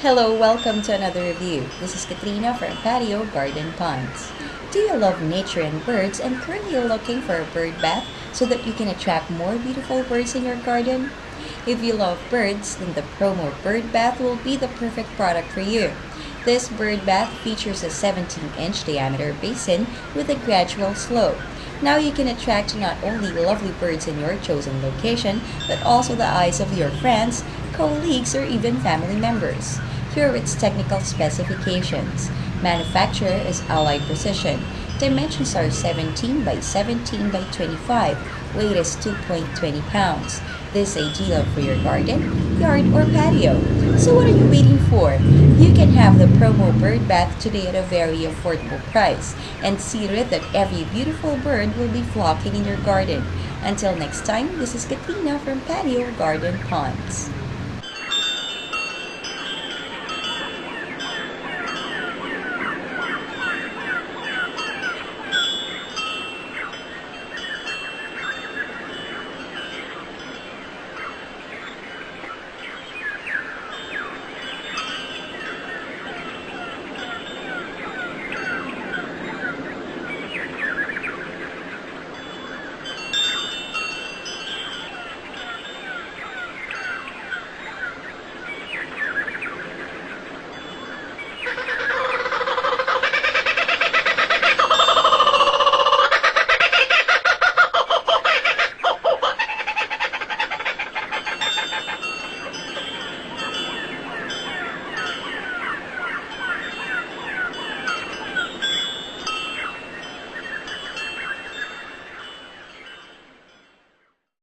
Hello, welcome to another review. This is Katrina from Patio Garden Ponds. Do you love nature and birds and currently looking for a bird bath so that you can attract more beautiful birds in your garden? If you love birds, then the Promo Bird Bath will be the perfect product for you. This bird bath features a 17-inch diameter basin with a gradual slope. Now you can attract not only lovely birds in your chosen location, but also the eyes of your friends, colleagues, or even family members. Here are its technical specifications. Manufacturer is Allied Precision. Dimensions are 17 by 17 by 25. Weight is 2.20 pounds. This is ideal for your garden, yard, or patio. So what are you waiting for? You can have the Promo Bird Bath today at a very affordable price and see to it that every beautiful bird will be flocking in your garden. Until next time, this is Katrina from Patio Garden Ponds.